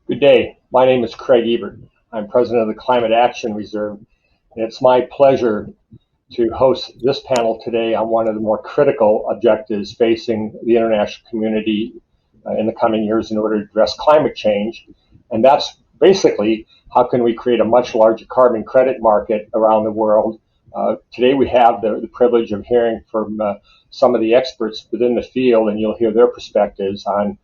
Good day. My name is Craig Ebert. I'm president of the Climate Action Reserve, and it's my pleasure to host this panel today on one of the more critical objectives facing the international community in the coming years in order to address climate change. And that's basically how can we create a much larger carbon credit market around the world. Today we have the privilege of hearing from some of the experts within the field, and you'll hear their perspectives on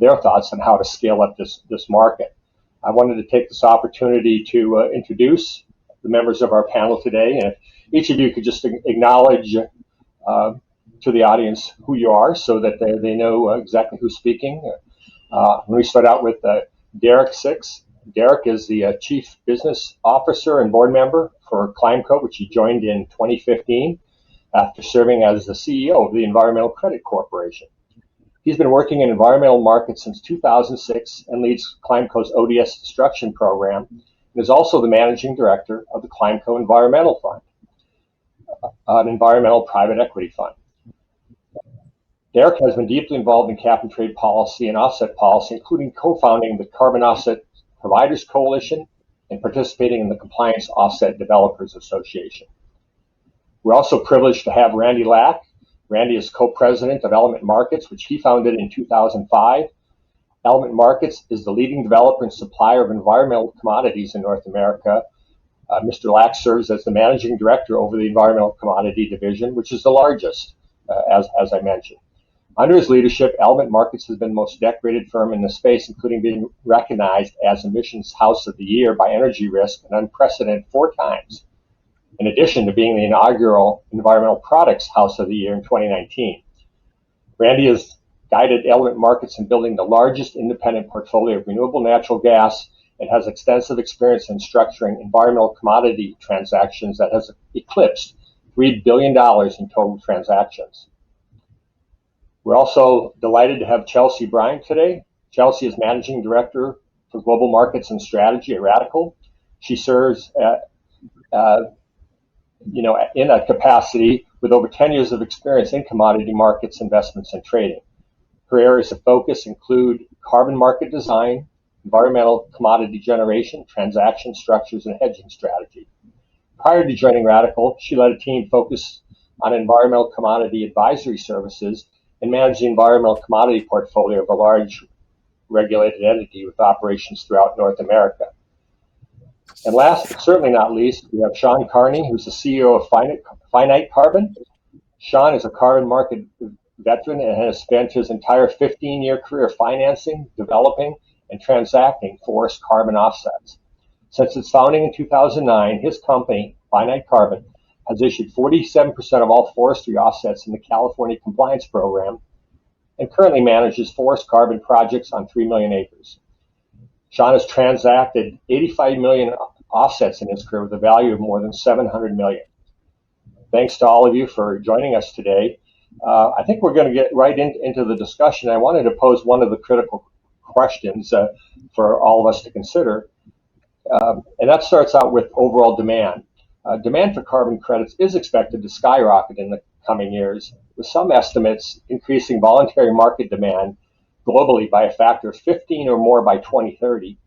their thoughts on how to scale up this market. I wanted to take this opportunity to introduce the members of our panel today, and if each of you could just acknowledge to the audience who you are so that they know exactly who's speaking. Let me start out with Derek Sixx. Derek is the Chief Business Officer and Board Member for Climeco, which he joined in 2015 after serving as the CEO of the Environmental Credit Corporation. He's been working in environmental markets since 2006 and leads Climeco's ODS Destruction Program and is also the Managing Director of the Climeco Environmental Fund, an environmental private equity fund. Derek has been deeply involved in cap and trade policy and offset policy, including co-founding the Carbon Offset Providers Coalition and participating in the Compliance Offset Developers Association. We're also privileged to have Randy Lack. Randy is co-president of Element Markets, which he founded in 2005. Element Markets is the leading developer and supplier of environmental commodities in North America. Mr. Lack serves as the managing director over the Environmental Commodity Division, which is the largest, as I mentioned. Under his leadership, Element Markets has been the most decorated firm in the space, including being recognized as Emissions House of the Year by Energy Risk, an unprecedented 4 times, in addition to being the inaugural Environmental Products House of the Year in 2019. Randy has guided Element Markets in building the largest independent portfolio of renewable natural gas and has extensive experience in structuring environmental commodity transactions that has eclipsed $3 billion in total transactions. We're also delighted to have Chelsea Bryant today. Chelsea is Managing Director for Global Markets and Strategy at Radical. She serves in a capacity with over 10 years of experience in commodity markets, investments, and trading. Her areas of focus include carbon market design, environmental commodity generation, transaction structures, and hedging strategy. Prior to joining Radical, she led a team focused on environmental commodity advisory services and managed the environmental commodity portfolio of a large regulated entity with operations throughout North America. And last but certainly not least, we have Sean Carney, who's the CEO of Finite Carbon. Sean is a carbon market veteran and has spent his entire 15-year career financing, developing, and transacting forest carbon offsets. Since its founding in 2009, his company, Finite Carbon, has issued 47% of all forestry offsets in the California Compliance Program and currently manages forest carbon projects on 3 million acres. Sean has transacted 85 million offsets in his career with a value of more than 700 million. Thanks to all of you for joining us today. I think we're going to get right into the discussion. I wanted to pose one of the critical questions for all of us to consider, and that starts out with overall demand. Demand for carbon credits is expected to skyrocket in the coming years, with some estimates increasing voluntary market demand globally by a factor of 15 or more by 2030,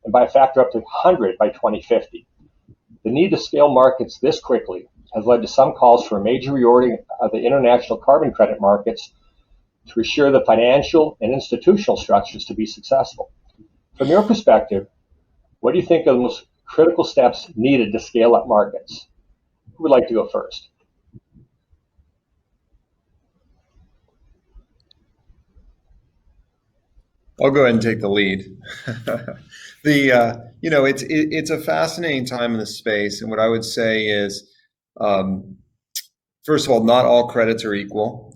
and by a factor up to 100 by 2050. The need to scale markets this quickly has led to some calls for a major reordering of the international carbon credit markets to assure the financial and institutional structures to be successful. From your perspective, what do you think are the most critical steps needed to scale up markets? Who would like to go first? I'll go ahead and take the lead. It's a fascinating time in the space, and what I would say is, first of all, not all credits are equal.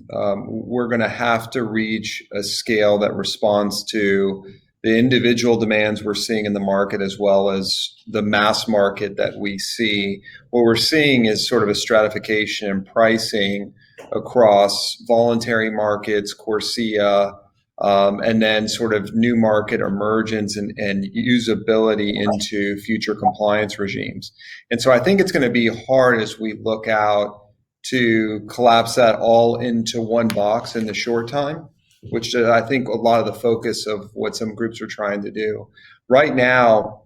We're going to have to reach a scale that responds to the individual demands we're seeing in the market as well as the mass market that we see. What we're seeing is sort of a stratification in pricing across voluntary markets, CORSIA, and then sort of new market emergence and usability into future compliance regimes. And so I think it's going to be hard as we look out to collapse that all into one box in the short time. which I think a lot of the focus of what some groups are trying to do. Right now,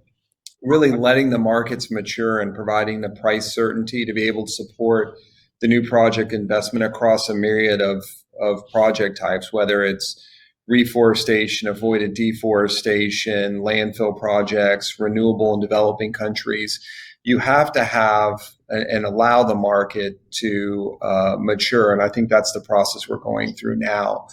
really letting the markets mature and providing the price certainty to be able to support the new project investment across a myriad of project types, whether it's reforestation, avoided deforestation, landfill projects, renewable in developing countries. You have to have and allow the market to mature. And I think that's the process we're going through now.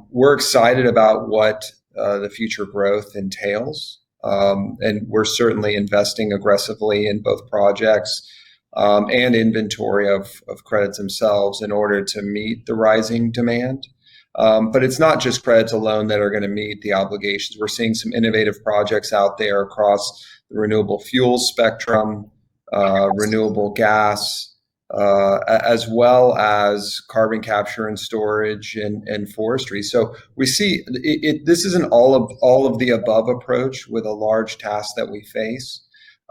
We're excited about what the future growth entails. And we're certainly investing aggressively in both projects and inventory of credits themselves in order to meet the rising demand. But it's not just credits alone that are going to meet the obligations. We're seeing some innovative projects out there across the renewable fuels spectrum, renewable gas, as well as carbon capture and storage and forestry. So we see this is an all of the above approach with a large task that we face.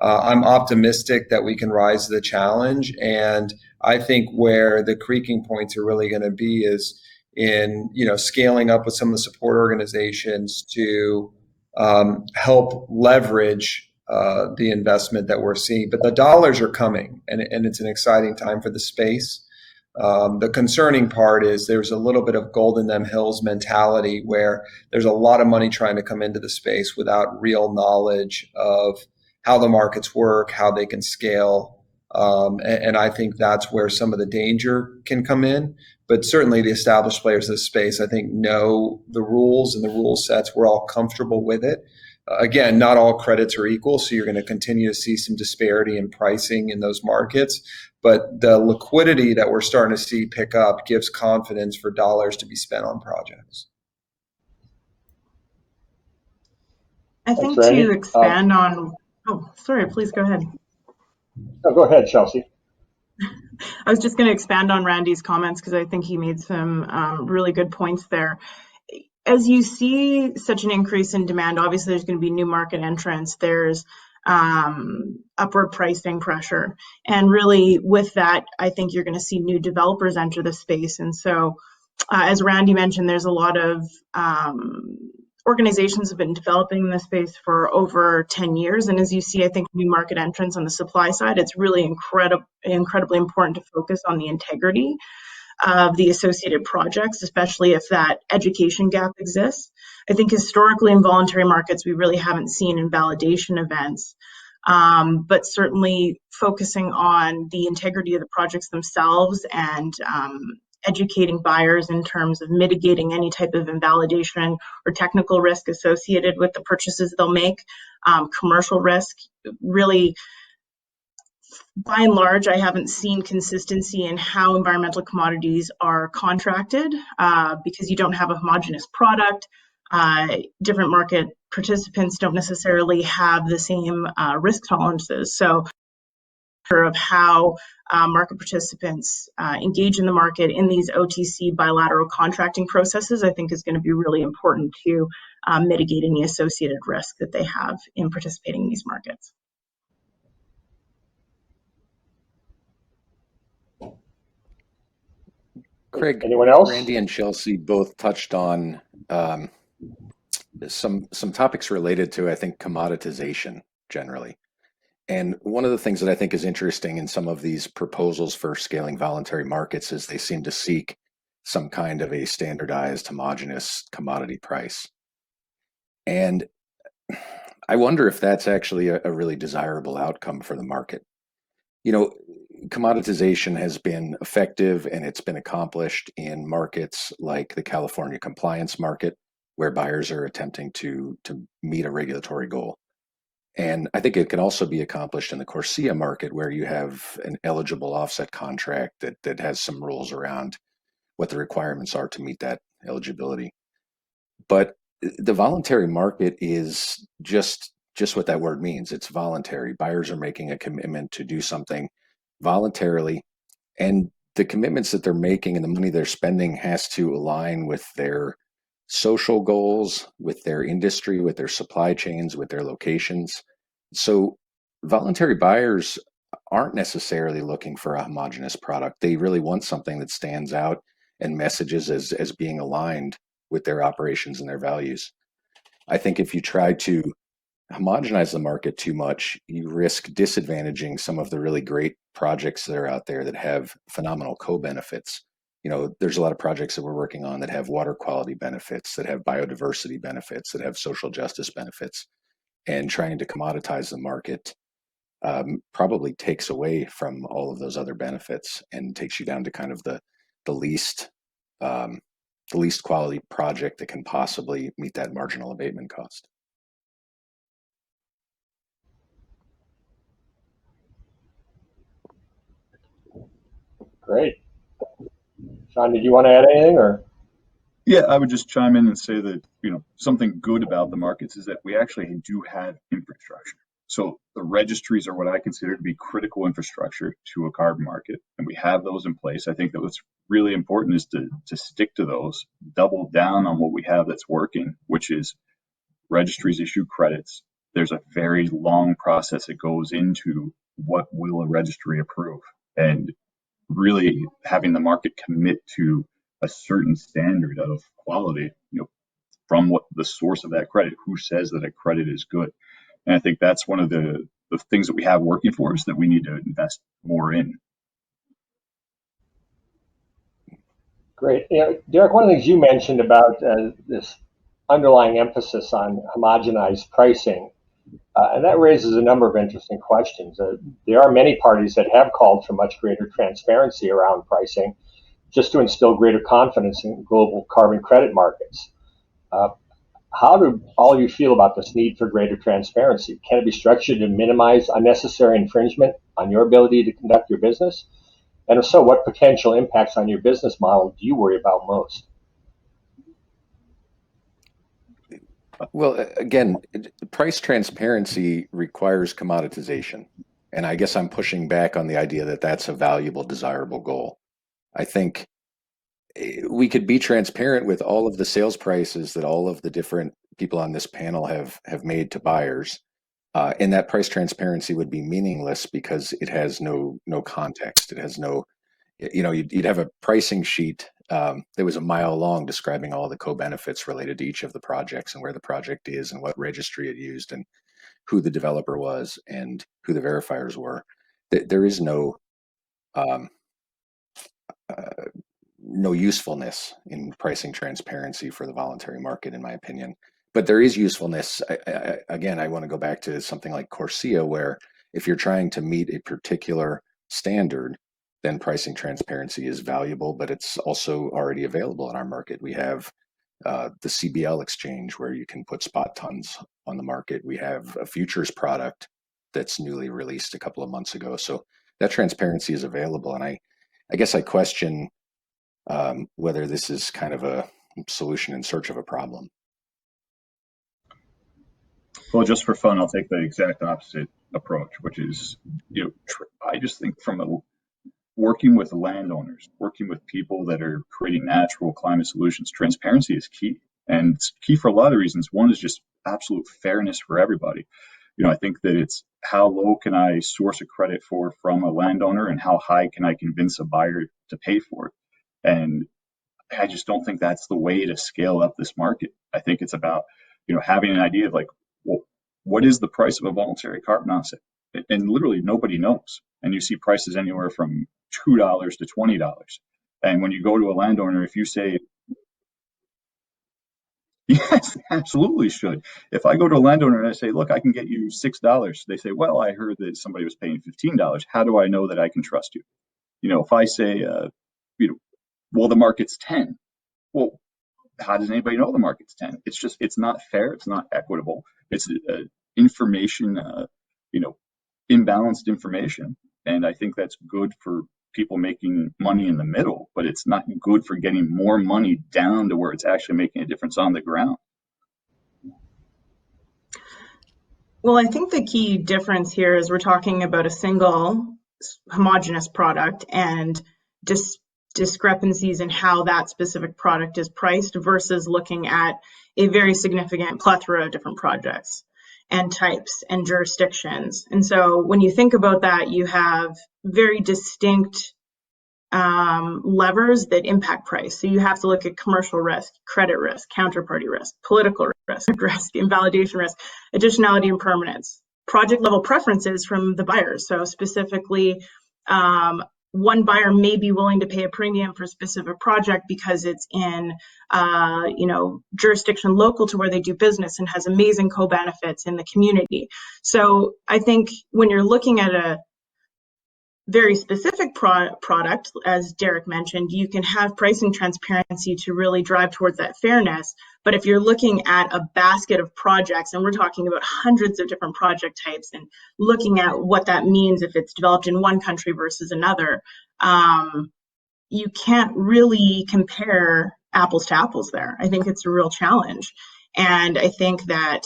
I'm optimistic that we can rise to the challenge, and I think where the creaking points are really going to be is in scaling up with some of the support organizations to help leverage the investment that we're seeing. But the dollars are coming, and it's an exciting time for the space. The concerning part is there's a little bit of gold in them hills mentality where there's a lot of money trying to come into the space without real knowledge of how the markets work, how they can scale. And I think that's where some of the danger can come in. But certainly the established players of the space, I think, know the rules and the rule sets. We're all comfortable with it. Again, not all credits are equal, so you're going to continue to see some disparity in pricing in those markets. But the liquidity that we're starting to see pick up gives confidence for dollars to be spent on projects. I think to expand on, sorry, please go ahead. No, go ahead, Chelsea. I was just going to expand on Randy's comments because I think he made some really good points there. As you see such an increase in demand, obviously there's going to be new market entrants. There's upward pricing pressure. And really with that, I think you're going to see new developers enter the space. And so as Randy mentioned, there's a lot of organizations have been developing in this space for over 10 years. And as you see, I think new market entrants on the supply side, it's really incredibly important to focus on the integrity of the associated projects, especially if that education gap exists. I think historically in voluntary markets, we really haven't seen invalidation events, but certainly focusing on the integrity of the projects themselves and educating buyers in terms of mitigating any type of invalidation or technical risk associated with the purchases they'll make, commercial risk. Really, by and large, I haven't seen consistency in how environmental commodities are contracted because you don't have a homogeneous product. Different market participants don't necessarily have the same risk tolerances. So of how market participants engage in the market in these OTC bilateral contracting processes, I think is going to be really important to mitigate any associated risk that they have in participating in these markets. Craig, anyone else? Randy and Chelsea both touched on some topics related to, I think, commoditization generally. And one of the things that I think is interesting in some of these proposals for scaling voluntary markets is they seem to seek some kind of a standardized, homogeneous commodity price. And I wonder if that's actually a really desirable outcome for the market. You know, commoditization has been effective and it's been accomplished in markets like the California compliance market, where buyers are attempting to meet a regulatory goal. And I think it can also be accomplished in the CORSIA market, where you have an eligible offset contract that has some rules around what the requirements are to meet that eligibility. But the voluntary market is just what that word means. It's voluntary. Buyers are making a commitment to do something voluntarily, and the commitments that they're making and the money they're spending has to align with their social goals, with their industry, with their supply chains, with their locations. So voluntary buyers aren't necessarily looking for a homogeneous product. They really want something that stands out and messages as being aligned with their operations and their values. I think if you try to homogenize the market too much, you risk disadvantaging some of the really great projects that are out there that have phenomenal co-benefits. There's a lot of projects that we're working on that have water quality benefits, that have biodiversity benefits, that have social justice benefits, and trying to commoditize the market probably takes away from all of those other benefits and takes you down to kind of the least quality project that can possibly meet that marginal abatement cost. Great. Sean, did you want to add anything, or? Yeah, I would just chime in and say that, something good about the markets is that we actually do have infrastructure. So the registries are what I consider to be critical infrastructure to a carbon market, and we have those in place. I think that what's really important is to stick to those, double down on what we have that's working, which is registries issue credits. There's a very long process that goes into what will a registry approve, and really having the market commit to a certain standard of quality, from what the source of that credit, who says that a credit is good. And I think that's one of the things that we have working for us that we need to invest more in. Great. Derek, one of the things you mentioned about this underlying emphasis on homogenized pricing, and that raises a number of interesting questions. There are many parties that have called for much greater transparency around pricing just to instill greater confidence in global carbon credit markets. How do all of you feel about this need for greater transparency? Can it be structured to minimize unnecessary infringement on your ability to conduct your business? And if so, what potential impacts on your business model do you worry about most? Well, again, price transparency requires commoditization. And I guess I'm pushing back on the idea that that's a valuable, desirable goal. I think we could be transparent with all of the sales prices that all of the different people on this panel have made to buyers. And that price transparency would be meaningless because it has no context. It has no, you'd have a pricing sheet that was a mile long describing all the co-benefits related to each of the projects and where the project is and what registry it used and who the developer was and who the verifiers were. There is no usefulness in pricing transparency for the voluntary market, in my opinion. But there is usefulness. Again, I want to go back to something like CORSIA, where if you're trying to meet a particular standard, then pricing transparency is valuable, but it's also already available in our market. We have the CBL exchange where you can put spot tons on the market. We have a futures product that's newly released a couple of months ago. So that transparency is available. And I guess I question whether this is kind of a solution in search of a problem. Well, just for fun, I'll take the exact opposite approach, which is, I just think from working with landowners, working with people that are creating natural climate solutions, transparency is key. And it's key for a lot of reasons. One is just absolute fairness for everybody. I think that it's how low can I source a credit from a landowner and how high can I convince a buyer to pay for it. And I just don't think that's the way to scale up this market. I think it's about, having an idea of like, well, what is the price of a voluntary carbon offset? And literally nobody knows. And you see prices anywhere from $2 to $20. And when you go to a landowner, if you say, yes, absolutely should. If I go to a landowner and I say, look, I can get you $6, they say, well, I heard that somebody was paying $15. How do I know that I can trust you? If I say, well, the market's 10. Well, how does anybody know the market's 10? It's not fair. It's not equitable. It's information, imbalanced information. And I think that's good for people making money in the middle, but it's not good for getting more money down to where it's actually making a difference on the ground. Well, I think the key difference here is we're talking about a single homogeneous product and discrepancies in how that specific product is priced versus looking at a very significant plethora of different projects and types and jurisdictions. And so when you think about that, you have very distinct levers that impact price. So you have to look at commercial risk, credit risk, counterparty risk, political risk, invalidation risk, additionality and permanence, project level preferences from the buyers. So specifically, one buyer may be willing to pay a premium for a specific project because it's in, jurisdiction local to where they do business and has amazing co-benefits in the community. So I think when you're looking at a very specific product, as Derek mentioned, you can have pricing transparency to really drive towards that fairness. But if you're looking at a basket of projects, and we're talking about hundreds of different project types, and looking at what that means if it's developed in one country versus another, you can't really compare apples to apples there. I think it's a real challenge. And I think that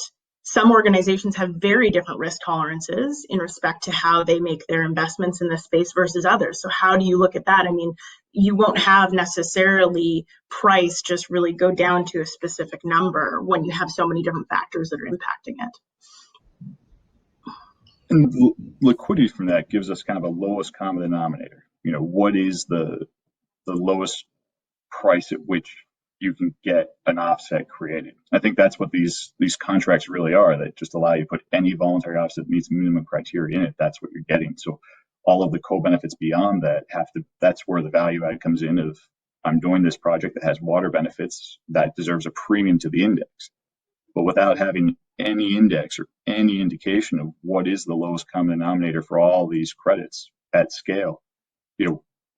some organizations have very different risk tolerances in respect to how they make their investments in this space versus others. So how do you look at that? I mean, you won't have necessarily price just really go down to a specific number when you have so many different factors that are impacting it. And liquidity from that gives us kind of a lowest common denominator. What is the lowest price at which you can get an offset created? I think that's what these contracts really are, that just allow you to put any voluntary offset that meets minimum criteria in it. That's what you're getting. So all of the co-benefits beyond that that's where the value add comes in of, I'm doing this project that has water benefits that deserves a premium to the index. But without having any index or any indication of what is the lowest common denominator for all these credits at scale,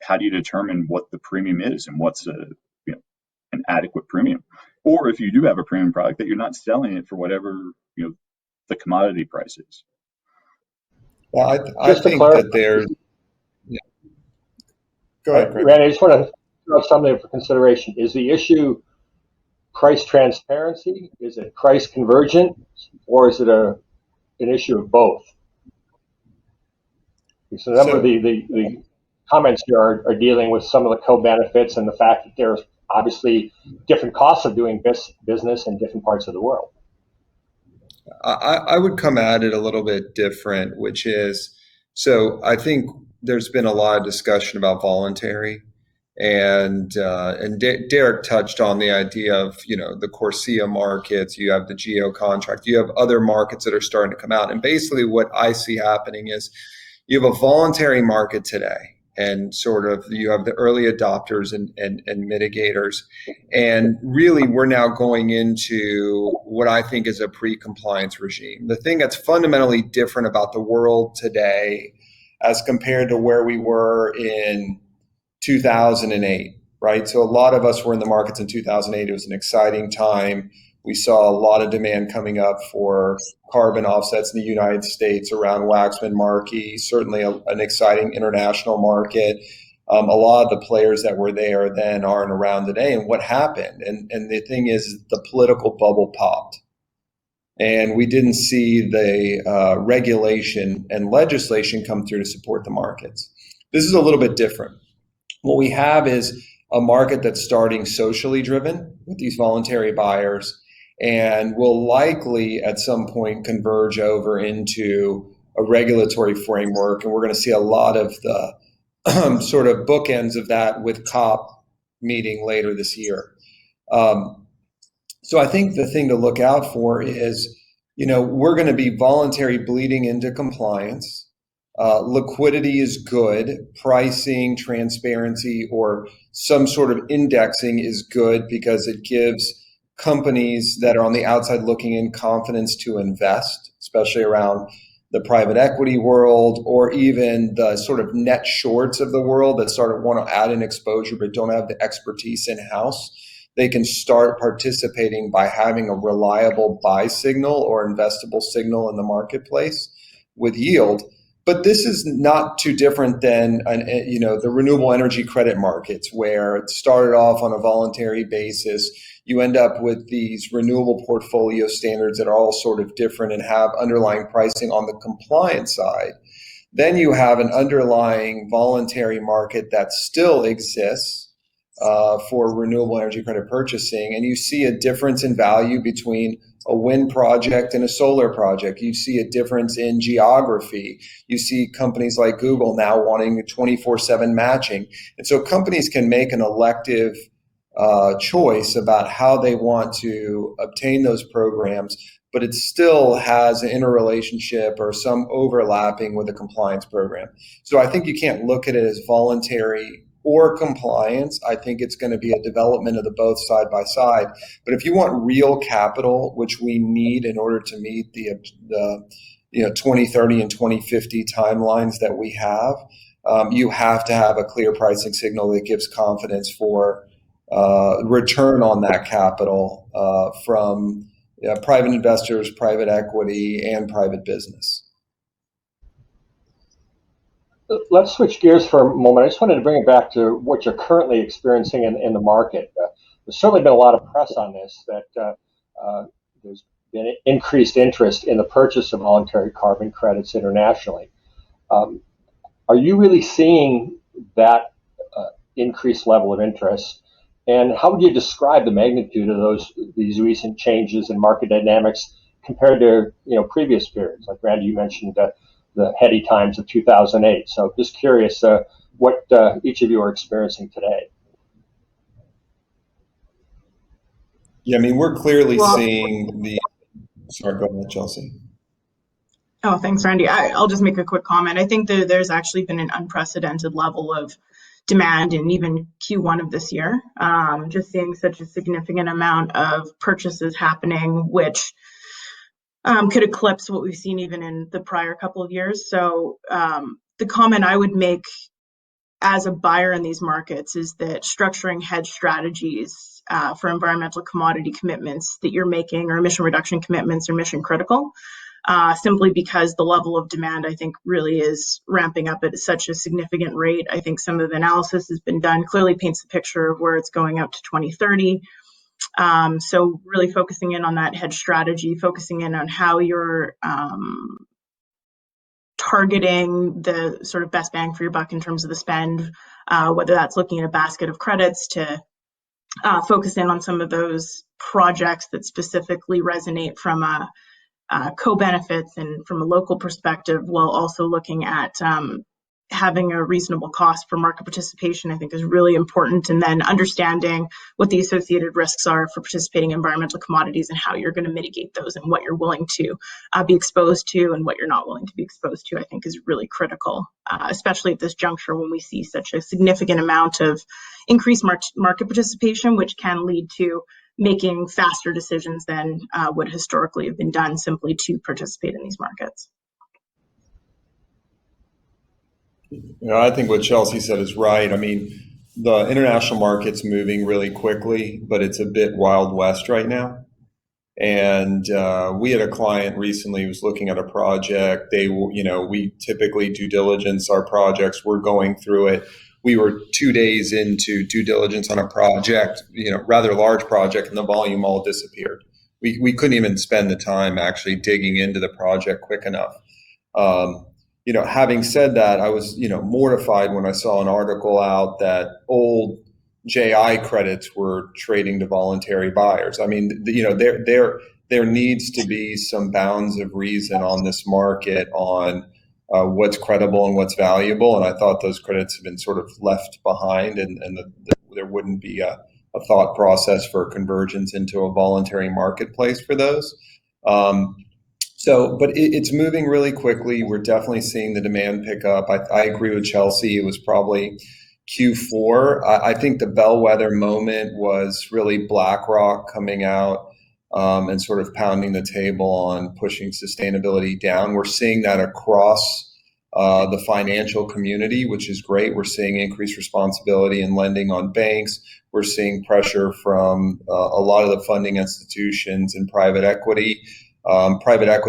how do you determine what the premium is and what's an adequate premium? Or if you do have a premium product, that you're not selling it for whatever the commodity price is. Well, I think that there's. Yeah. Go ahead, Greg. Randy, I just want to throw something for consideration. Is the issue price transparency? Is it price convergence? Or is it an issue of both? So a number of the comments here are dealing with some of the co-benefits and the fact that there's obviously different costs of doing business in different parts of the world. I would come at it a little bit different, which is, so I think there's been a lot of discussion about voluntary, and Derek touched on the idea of, the Corsia markets, you have the Geo contract, you have other markets that are starting to come out. And basically what I see happening is you have a voluntary market today, and sort of you have the early adopters and mitigators. And really we're now going into what I think is a pre-compliance regime. The thing that's fundamentally different about the world today as compared to where we were in 2008, right? So a lot of us were in the markets in 2008. It was an exciting time. We saw a lot of demand coming up for carbon offsets in the United States around Waxman Markey, certainly an exciting international market. A lot of the players that were there then aren't around today. And what happened? And the thing is, the political bubble popped. And we didn't see the regulation and legislation come through to support the markets. This is a little bit different. What we have is a market that's starting socially driven with these voluntary buyers, and will likely at some point converge over into a regulatory framework. And we're going to see a lot of the sort of bookends of that with COP meeting later this year. So I think the thing to look out for is, we're going to be voluntary bleeding into compliance. Liquidity is good. Pricing, transparency, or some sort of indexing is good because it gives companies that are on the outside looking in confidence to invest, especially around the private equity world, or even the sort of net shorts of the world that sort of want to add an exposure but don't have the expertise in-house. They can start participating by having a reliable buy signal or investable signal in the marketplace with yield. But this is not too different than the renewable energy credit markets, where it started off on a voluntary basis. You end up with these renewable portfolio standards that are all sort of different and have underlying pricing on the compliance side. Then you have an underlying voluntary market that still exists, for renewable energy credit purchasing, and you see a difference in value between a wind project and a solar project. You see a difference in geography. You see companies like Google now wanting 24/7 matching. And so companies can make an elective choice about how they want to obtain those programs, but it still has an interrelationship or some overlapping with a compliance program. So I think you can't look at it as voluntary or compliance. I think it's going to be a development of the both side by side. But if you want real capital, which we need in order to meet the 2030 and 2050 timelines that we have, you have to have a clear pricing signal that gives confidence for return on that capital from private investors, private equity, and private business. Let's switch gears for a moment. I just wanted to bring it back to what you're currently experiencing in the market. There's certainly been a lot of press on this, that there's been increased interest in the purchase of voluntary carbon credits internationally. Are you really seeing that increased level of interest? And how would you describe the magnitude of these recent changes in market dynamics compared to previous periods? Like Randy, you mentioned the heady times of 2008. So just curious what each of you are experiencing today. Yeah, I mean, we're clearly seeing the. Sorry, go ahead, Chelsea. Oh, thanks, Randy. I'll just make a quick comment. I think that there's actually been an unprecedented level of demand in even Q1 of this year. Just seeing such a significant amount of purchases happening, which could eclipse what we've seen even in the prior couple of years. So the comment I would make as a buyer in these markets is that structuring hedge strategies for environmental commodity commitments that you're making, or emission reduction commitments, are mission critical, simply because the level of demand, I think, really is ramping up at such a significant rate. I think some of the analysis has been done, clearly paints the picture of where it's going up to 2030. So really focusing in on that hedge strategy, focusing in on how you're targeting the sort of best bang for your buck in terms of the spend, whether that's looking at a basket of credits to focus in on some of those projects that specifically resonate from a co-benefits and from a local perspective, while also looking at having a reasonable cost for market participation, I think is really important. And then understanding what the associated risks are for participating in environmental commodities and how you're going to mitigate those, and what you're willing to be exposed to and what you're not willing to be exposed to, I think is really critical, especially at this juncture when we see such a significant amount of increased market participation, which can lead to making faster decisions than would historically have been done simply to participate in these markets. I think what Chelsea said is right. I mean, the international market's moving really quickly, but it's a bit Wild West right now. And we had a client recently who was looking at a project. We typically due diligence our projects. We're going through it. We were 2 days into due diligence on a project, rather large project, and the volume all disappeared. We couldn't even spend the time actually digging into the project quick enough. Having said that, I was, mortified when I saw an article out that old JI credits were trading to voluntary buyers. I mean, there needs to be some bounds of reason on this market on what's credible and what's valuable. And I thought those credits have been sort of left behind, and there wouldn't be a thought process for convergence into a voluntary marketplace for those. But it's moving really quickly. We're definitely seeing the demand pick up. I agree with Chelsea. It was probably Q4. I think the bellwether moment was really BlackRock coming out and sort of pounding the table on pushing sustainability down. We're seeing that across the financial community, which is great. We're seeing increased responsibility in lending on banks. We're seeing pressure from a lot of the funding institutions and private equity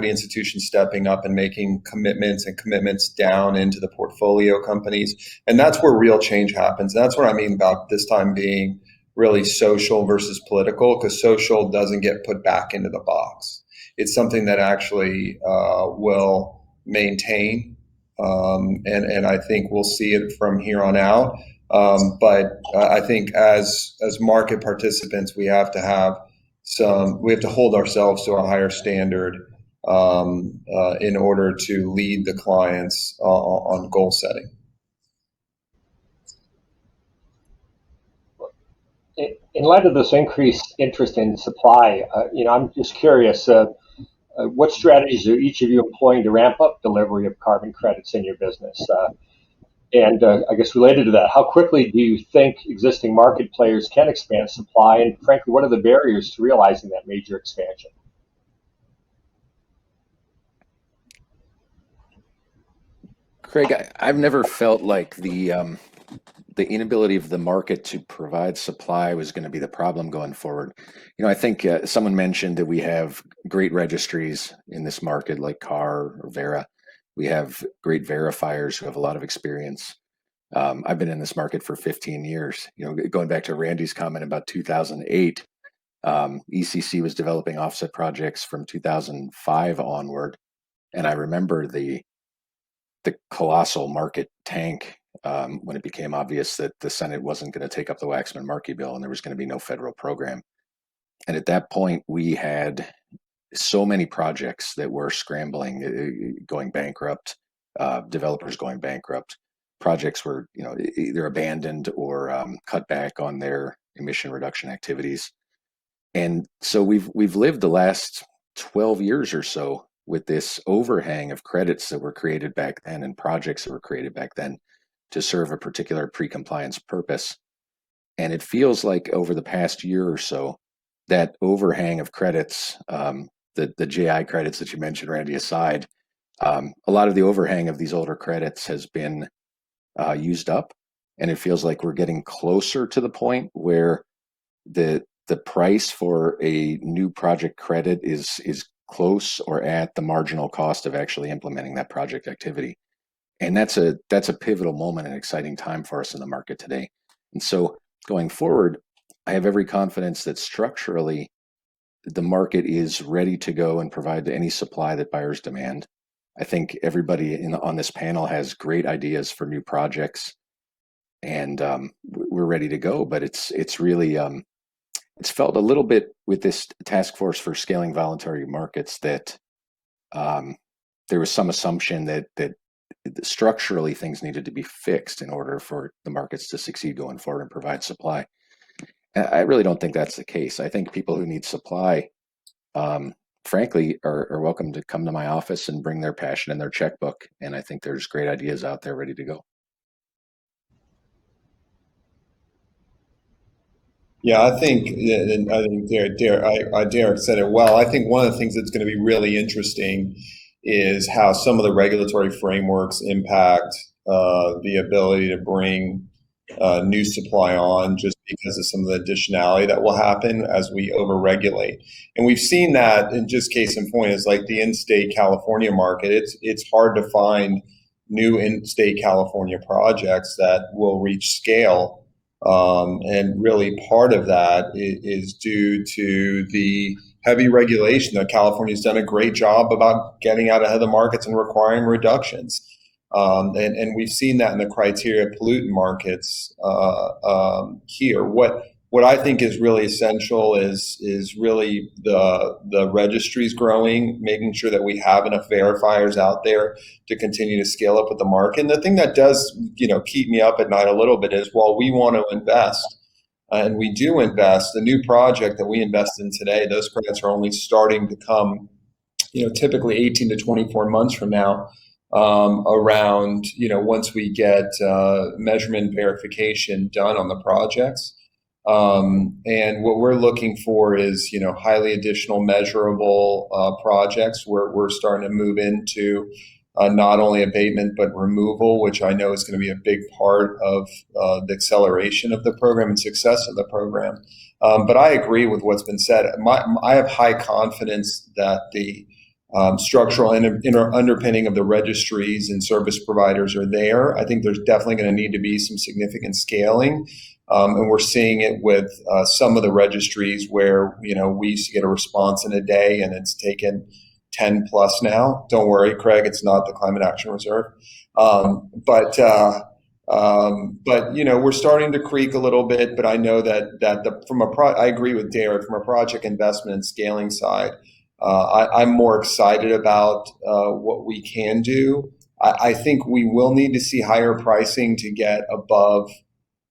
institutions stepping up and making commitments down into the portfolio companies. And that's where real change happens. That's what I mean about this time being really social versus political, because social doesn't get put back into the box. It's something that actually will maintain. And I think we'll see it from here on out. But I think as market participants, we have to hold ourselves to a higher standard in order to lead the clients on goal setting. In light of this increased interest in supply, I'm just curious, what strategies are each of you employing to ramp up delivery of carbon credits in your business? And I guess related to that, how quickly do you think existing market players can expand supply? And frankly, what are the barriers to realizing that major expansion? Craig, I've never felt like the inability of the market to provide supply was going to be the problem going forward. I think someone mentioned that we have great registries in this market like CAR or Vera. We have great verifiers who have a lot of experience. I've been in this market for 15 years. Going back to Randy's comment about 2008, ECC was developing offset projects from 2005 onward, and I remember the colossal market tank when it became obvious that the Senate wasn't going to take up the Waxman-Markey bill and there was going to be no federal program. And at that point, we had so many projects that were scrambling, going bankrupt, developers going bankrupt. Projects were, either abandoned or cut back on their emission reduction activities. And so we've lived the last 12 years or so with this overhang of credits that were created back then and projects that were created back then to serve a particular pre-compliance purpose. And it feels like over the past year or so, that overhang of credits, the JI credits that you mentioned, Randy, aside, a lot of the overhang of these older credits has been used up. And it feels like we're getting closer to the point where the price for a new project credit is close or at the marginal cost of actually implementing that project activity. And that's a pivotal moment and exciting time for us in the market today. And so going forward, I have every confidence that structurally the market is ready to go and provide any supply that buyers demand. I think everybody on this panel has great ideas for new projects, and we're ready to go. But it's really it's felt a little bit with this task force for scaling voluntary markets that there was some assumption that structurally things needed to be fixed in order for the markets to succeed going forward and provide supply. I really don't think that's the case. I think people who need supply, frankly, are welcome to come to my office and bring their passion and their checkbook. And I think there's great ideas out there ready to go. Yeah, I think Derek said it well. I think one of the things that's going to be really interesting is how some of the regulatory frameworks impact the ability to bring new supply on, just because of some of the additionality that will happen as we overregulate. And we've seen that, in just case in point, is like the in-state California market. It's hard to find new in-state California projects that will reach scale. And really part of that is due to the heavy regulation that California's done a great job about getting out ahead of the markets and requiring reductions. And we've seen that in the criteria pollutant markets here. What I think is really essential is really the registries growing, making sure that we have enough verifiers out there to continue to scale up with the market. And the thing that does, keep me up at night a little bit is, while we want to invest, and we do invest, the new project that we invest in today, those credits are only starting to come, typically 18 to 24 months from now, around, once we get measurement verification done on the projects. And what we're looking for is, highly additional measurable projects where we're starting to move into not only abatement, but removal, which I know is going to be a big part of the acceleration of the program and success of the program. But I agree with what's been said. I have high confidence that the structural underpinning of the registries and service providers are there. I think there's definitely going to need to be some significant scaling. And we're seeing it with some of the registries where, we used to get a response in a day and it's taken 10 plus now. Don't worry, Craig, it's not the Climate Action Reserve. But But we're starting to creak a little bit. But I know that I agree with Derek, from a project investment and scaling side. I'm more excited about what we can do. I think we will need to see higher pricing to get above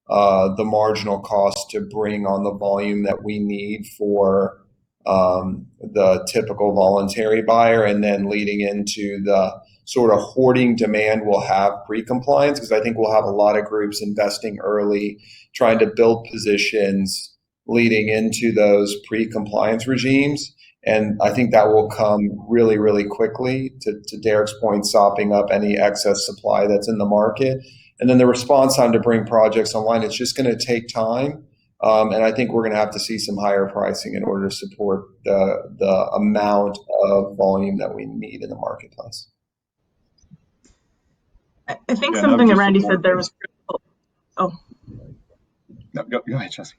the marginal cost to bring on the volume that we need for the typical voluntary buyer, and then leading into the sort of hoarding demand we'll have pre-compliance, because I think we'll have a lot of groups investing early, trying to build positions leading into those pre-compliance regimes. And I think that will come really, really quickly, to Derek's point, sopping up any excess supply that's in the market. And then the response time to bring projects online, it's just going to take time. And I think we're going to have to see some higher pricing in order to support the amount of volume that we need in the marketplace. I think something that Randy said there was critical. Oh. No, go ahead, Chelsea.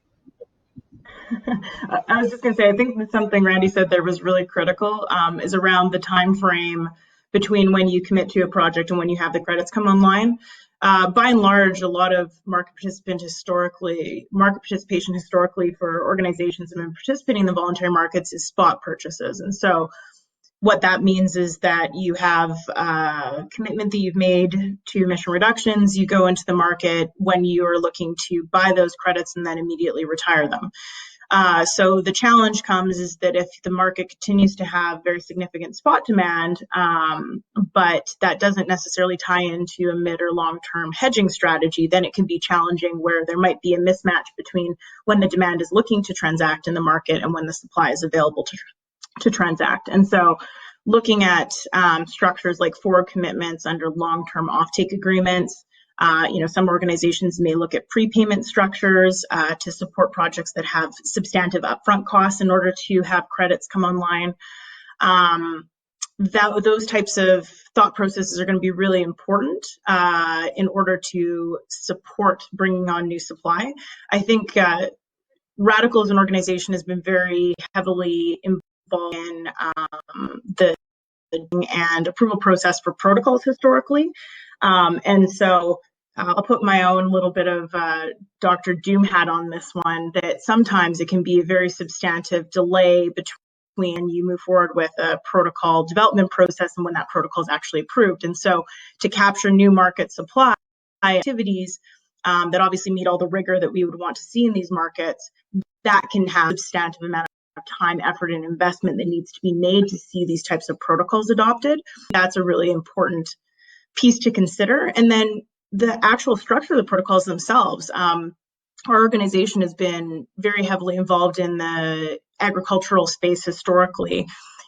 I was just going to say, I think that something Randy said there was really critical, is around the time frame between when you commit to a project and when you have the credits come online. By and large, a lot of market participation historically for organizations that have been participating in the voluntary markets is spot purchases. And so what that means is that you have a commitment that you've made to emission reductions. You go into the market when you are looking to buy those credits and then immediately retire them. So the challenge comes is that if the market continues to have very significant spot demand, but that doesn't necessarily tie into a mid or long-term hedging strategy, then it can be challenging, where there might be a mismatch between when the demand is looking to transact in the market and when the supply is available to transact. And so looking at structures like forward commitments under long-term offtake agreements, some organizations may look at prepayment structures to support projects that have substantive upfront costs in order to have credits come online. Those types of thought processes are going to be really important in order to support bringing on new supply. I think Radical as an organization has been very heavily involved in the and approval process for protocols historically. And so I'll put my own little bit of Dr. Doom hat on this one, that sometimes it can be a very substantive delay between you move forward with a protocol development process and when that protocol is actually approved. And so to capture new market supply activities that obviously meet all the rigor that we would want to see in these markets, that can have a substantive amount of time, effort, and investment that needs to be made to see these types of protocols adopted. That's a really important piece to consider. And then the actual structure of the protocols themselves. Our organization has been very heavily involved in the agricultural space historically.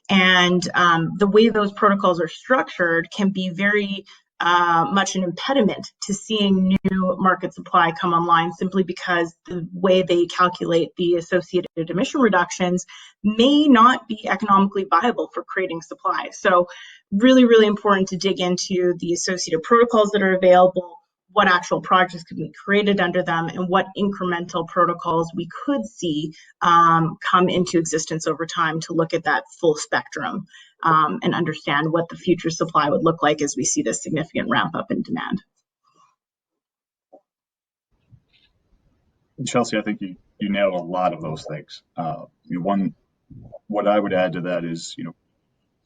And the way those protocols are structured can be very much an impediment to seeing new market supply come online, simply because the way they calculate the associated emission reductions may not be economically viable for creating supply. So really, really important to dig into the associated protocols that are available, what actual projects could be created under them, and what incremental protocols we could see come into existence over time to look at that full spectrum and understand what the future supply would look like as we see this significant ramp up in demand. Chelsea, I think you nailed a lot of those things. What I would add to that is,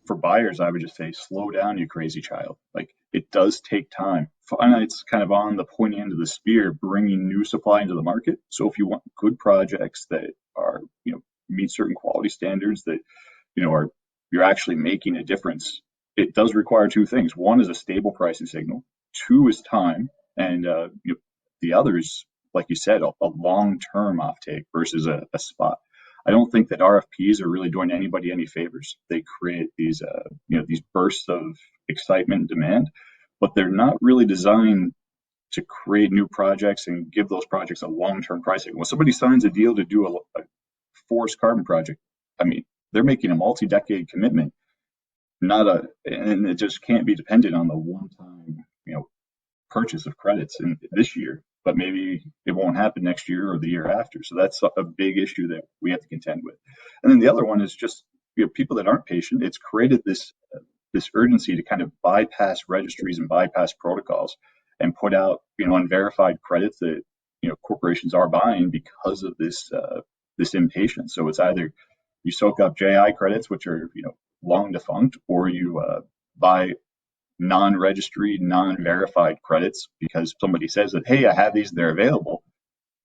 for buyers, I would just say, slow down, you crazy child. Like, it does take time. And it's kind of on the pointy end of the spear, bringing new supply into the market. So if you want good projects that are, meet certain quality standards, that, you're actually making a difference, it does require two things. One is a stable pricing signal. Two is time. And the other is, like you said, a long-term offtake versus a spot. I don't think that RFPs are really doing anybody any favors. They create these, these bursts of excitement and demand, but they're not really designed to create new projects and give those projects a long-term pricing. When somebody signs a deal to do a forest carbon project, they're making a multi-decade commitment, and it just can't be dependent on the one-time, purchase of credits in this year, but maybe it won't happen next year or the year after. So that's a big issue that we have to contend with. And then the other one is just, people that aren't patient. It's created this urgency to kind of bypass registries and bypass protocols. and put out, unverified credits that, corporations are buying because of this impatience. So it's either you soak up JI credits, which are, long defunct, or you buy non-registry, non-verified credits because somebody says that, hey, I have these, they're available.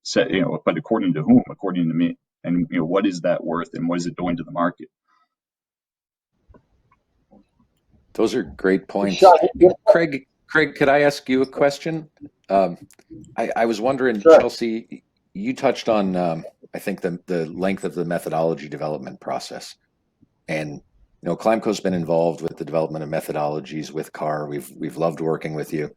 So, but according to whom? According to me. And what is that worth, and what is it doing to the market? Those are great points. Sean, Craig, could I ask you a question? I was wondering, sure. Chelsea, you touched on, I think, the length of the methodology development process. And, Climeco's been involved with the development of methodologies with CAR. We've loved working with you.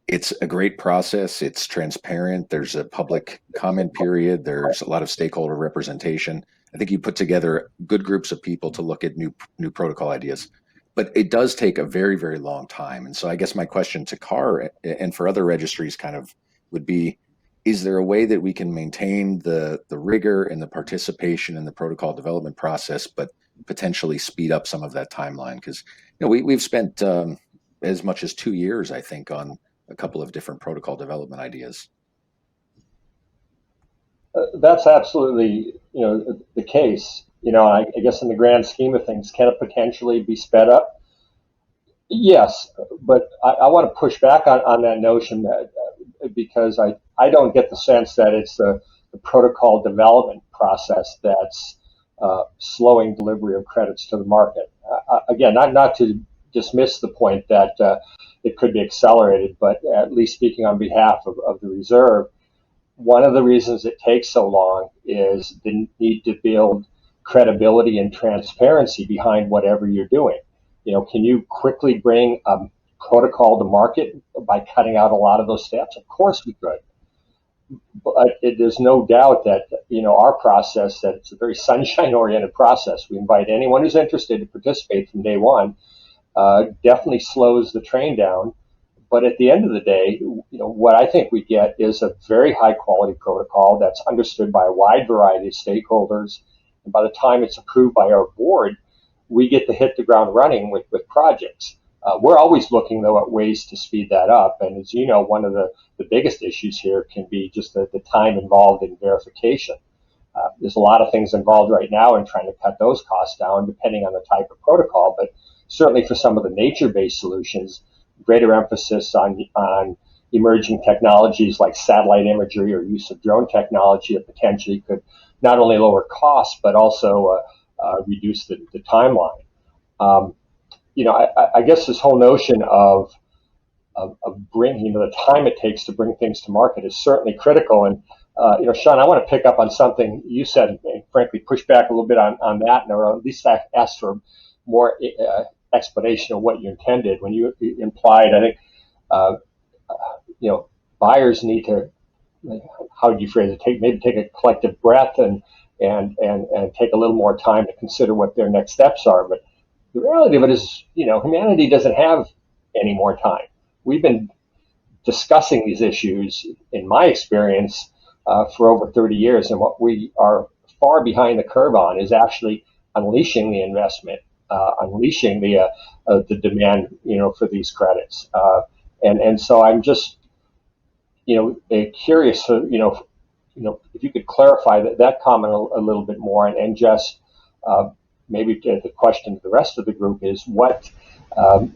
It's a great process. It's transparent. There's a public comment period. There's a lot of stakeholder representation. I think you put together good groups of people to look at new protocol ideas. But it does take a very, very long time. And so I guess my question to CAR and for other registries kind of would be, is there a way that we can maintain the rigor and the participation in the protocol development process, but potentially speed up some of that timeline? Because we've spent as much as 2 years, I think, on a couple of different protocol development ideas. That's absolutely, the case. I guess in the grand scheme of things, can it potentially be sped up? Yes, but I want to push back on that notion that, because I don't get the sense that it's the protocol development process that's slowing delivery of credits to the market. Again, not to dismiss the point that it could be accelerated, but at least speaking on behalf of the Reserve, one of the reasons it takes so long is the need to build credibility and transparency behind whatever you're doing. Can you quickly bring a protocol to market by cutting out a lot of those steps? Of course we could. But there's no doubt that, our process, that it's a very sunshine-oriented process. We invite anyone who's interested to participate from day one. Definitely slows the train down. But at the end of the day, what I think we get is a very high-quality protocol that's understood by a wide variety of stakeholders. And by the time it's approved by our board, we get to hit the ground running with projects. We're always looking, though, at ways to speed that up. And as you know, one of the biggest issues here can be just the time involved in verification. There's a lot of things involved right now in trying to cut those costs down, depending on the type of protocol. But certainly for some of the nature-based solutions, greater emphasis on emerging technologies like satellite imagery or use of drone technology that potentially could not only lower costs, but also reduce the timeline. I guess this whole notion of bringing, the time it takes to bring things to market is certainly critical. And, Sean, I want to pick up on something you said, and frankly, push back a little bit on that, or at least ask for more explanation of what you intended when you implied, I think, buyers need to, how would you phrase it, maybe take a collective breath and take a little more time to consider what their next steps are. But the reality of it is, humanity doesn't have any more time. We've been discussing these issues, in my experience, for over 30 years. And what we are far behind the curve on is actually unleashing the investment, unleashing the demand, for these credits. And so I'm just, curious, if you could clarify that comment a little bit more, and just maybe the question to the rest of the group is what are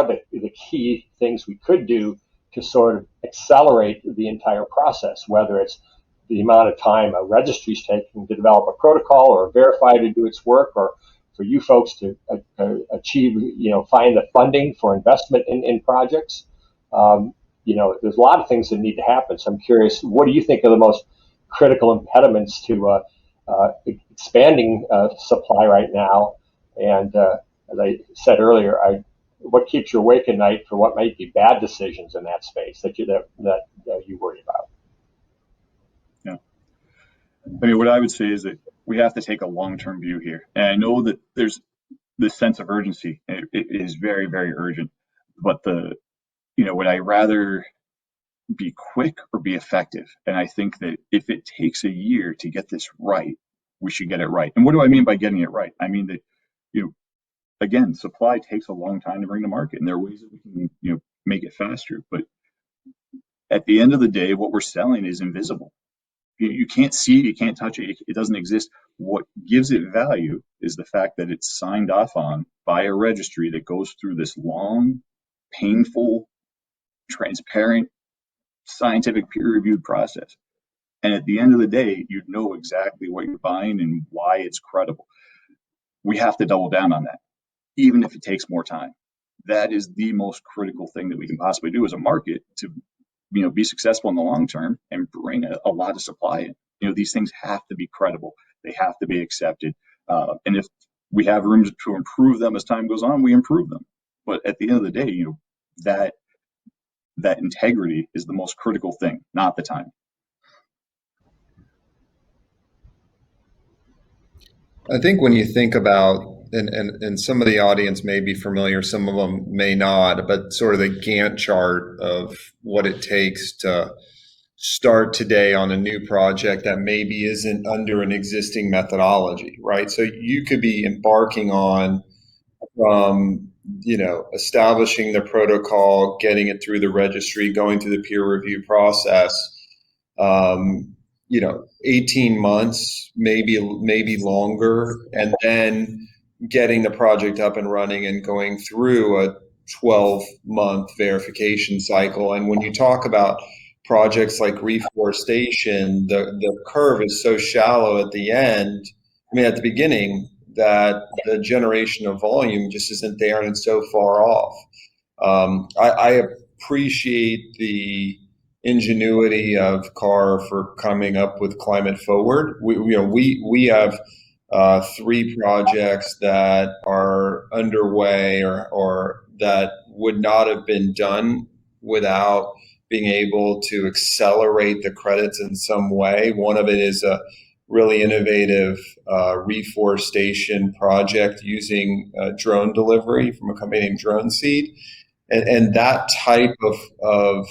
the key things we could do to sort of accelerate the entire process, whether it's the amount of time a registry is taking to develop a protocol or verify to do its work, or for you folks to achieve, find the funding for investment in projects. There's a lot of things that need to happen. So I'm curious, what do you think are the most critical impediments to expanding supply right now? And as I said earlier, what keeps you awake at night for what might be bad decisions in that space that you worry about? Yeah. I mean, what I would say is that we have to take a long-term view here. And I know that there's this sense of urgency. It is very, very urgent. But would I rather be quick or be effective? And I think that if it takes a year to get this right, we should get it right. And what do I mean by getting it right? I mean that, again, supply takes a long time to bring to market, and there are ways that we can, make it faster. But at the end of the day, what we're selling is invisible. You can't see it, you can't touch it, it doesn't exist. What gives it value is the fact that it's signed off on by a registry that goes through this long, painful, transparent, scientific peer-reviewed process. And at the end of the day, you know exactly what you're buying and why it's credible. We have to double down on that, even if it takes more time. That is the most critical thing that we can possibly do as a market to, be successful in the long term and bring a lot of supply in. These things have to be credible. They have to be accepted. And if we have room to improve them as time goes on, we improve them. But at the end of the day, that integrity is the most critical thing, not the time. I think when you think about, and some of the audience may be familiar, some of them may not, but sort of the Gantt chart of what it takes to start today on a new project that maybe isn't under an existing methodology, right? So you could be embarking on establishing the protocol, getting it through the registry, going through the peer review process, 18 months, maybe longer, and then getting the project up and running and going through a 12-month verification cycle. And when you talk about projects like reforestation, the curve is so shallow at the end, at the beginning, that the generation of volume just isn't there and it's so far off. I appreciate the ingenuity of CAR for coming up with Climate Forward. We have 3 projects that are underway or that would not have been done without being able to accelerate the credits in some way. One of it is a really innovative reforestation project using drone delivery from a company named Drone Seed. And that type of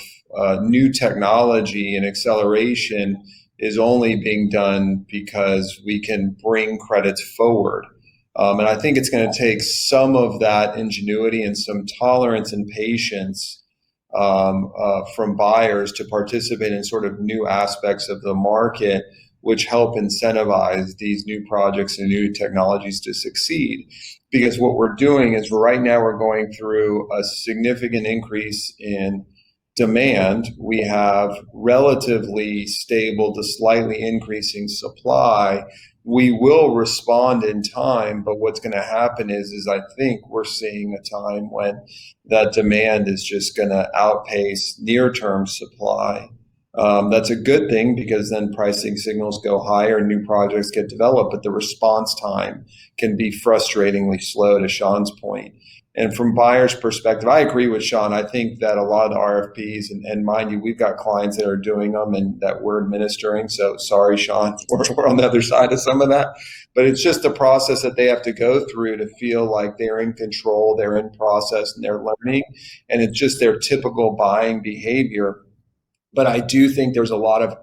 new technology and acceleration is only being done because we can bring credits forward. And I think it's going to take some of that ingenuity and some tolerance and patience from buyers to participate in sort of new aspects of the market, which help incentivize these new projects and new technologies to succeed. Because what we're doing is right now we're going through a significant increase in demand. We have relatively stable to slightly increasing supply. We will respond in time, but what's going to happen is I think we're seeing a time when that demand is just going to outpace near-term supply. That's a good thing because then pricing signals go higher and new projects get developed, but the response time can be frustratingly slow, to Sean's point. And from buyers' perspective, I agree with Sean. I think that a lot of the RFPs, and mind you, we've got clients that are doing them and that we're administering. So sorry, Sean, we're on the other side of some of that. But it's just a process that they have to go through to feel like they're in control, they're in process, and they're learning. And it's just their typical buying behavior. But I do think there's a lot of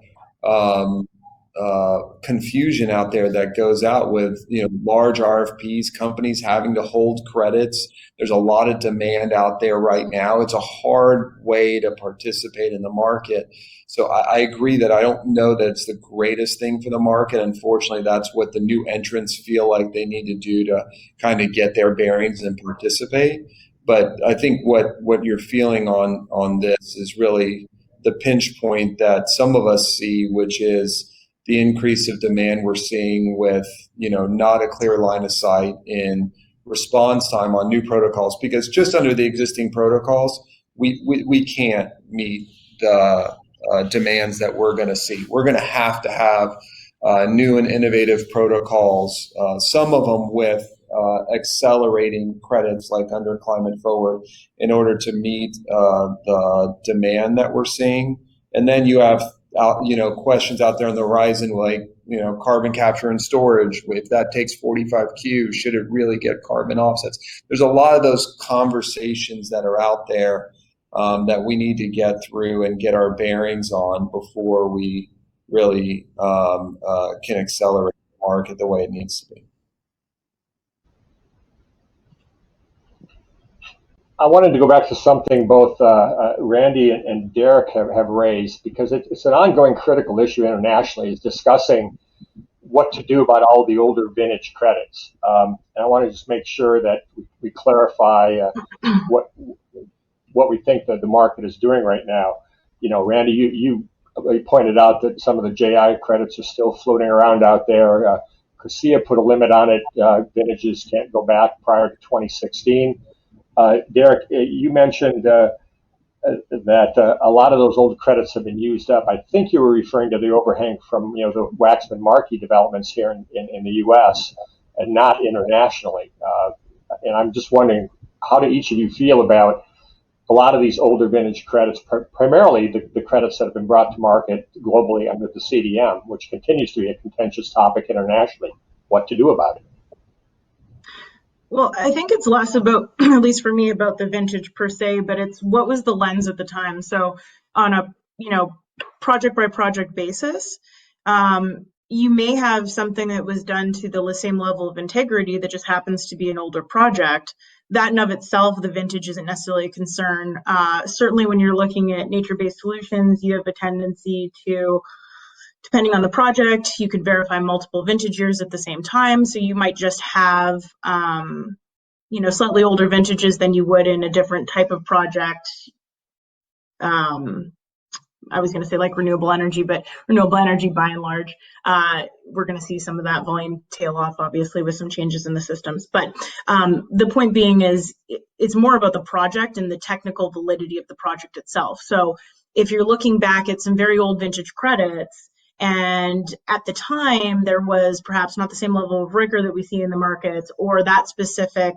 confusion out there that goes out with large RFPs, companies having to hold credits. There's a lot of demand out there right now. It's a hard way to participate in the market. So I agree that I don't know that it's the greatest thing for the market. Unfortunately, that's what the new entrants feel like they need to do to kind of get their bearings and participate. But I think what you're feeling on this is really the pinch point that some of us see, which is the increase of demand we're seeing with, not a clear line of sight in response time on new protocols, because just under the existing protocols, we can't meet the demands that we're going to see. We're going to have new and innovative protocols, some of them with accelerating credits like under Climate Forward in order to meet the demand that we're seeing. And then you have questions out there on the horizon like carbon capture and storage. If that takes 45Q, should it really get carbon offsets? There's a lot of those conversations that are out there that we need to get through and get our bearings on before we really can accelerate the market the way it needs to be. I wanted to go back to something both Randy and Derek have raised, because it's an ongoing critical issue internationally, is discussing what to do about all the older vintage credits. And I want to just make sure that we clarify what we think that the market is doing right now. You know, Randy, you pointed out that some of the JI credits are still floating around out there. Corsia put a limit on it. Vintages can't go back prior to 2016. Derek, you mentioned that a lot of those old credits have been used up. I think you were referring to the overhang from the Waxman-Markey developments here in the U.S. and not internationally. And I'm just wondering, how do each of you feel about a lot of these older vintage credits, primarily the credits that have been brought to market globally under the CDM, which continues to be a contentious topic internationally? What to do about it? Well, I think it's less about, at least for me, about the vintage per se, but it's what was the lens at the time. So on a, project by project basis, you may have something that was done to the same level of integrity that just happens to be an older project. That in of itself, the vintage isn't necessarily a concern. Certainly when you're looking at nature-based solutions, you have a tendency to, depending on the project, you could verify multiple vintage years at the same time. So you might just have, slightly older vintages than you would in a different type of project. I was going to say like renewable energy, but renewable energy by and large, we're going to see some of that volume tail off, obviously, with some changes in the systems. But the point being is it's more about the project and the technical validity of the project itself. So if you're looking back at some very old vintage credits, and at the time there was perhaps not the same level of rigor that we see in the markets, or that specific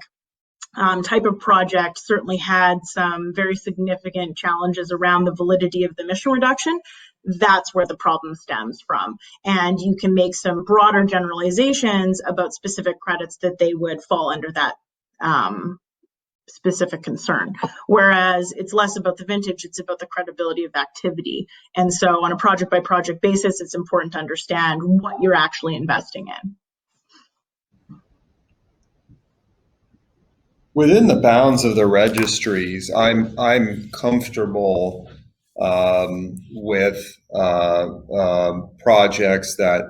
type of project certainly had some very significant challenges around the validity of the emission reduction, that's where the problem stems from. And you can make some broader generalizations about specific credits that they would fall under that specific concern. Whereas it's less about the vintage, it's about the credibility of activity. And so on a project by project basis, it's important to understand what you're actually investing in. Within the bounds of the registries, I'm comfortable with projects that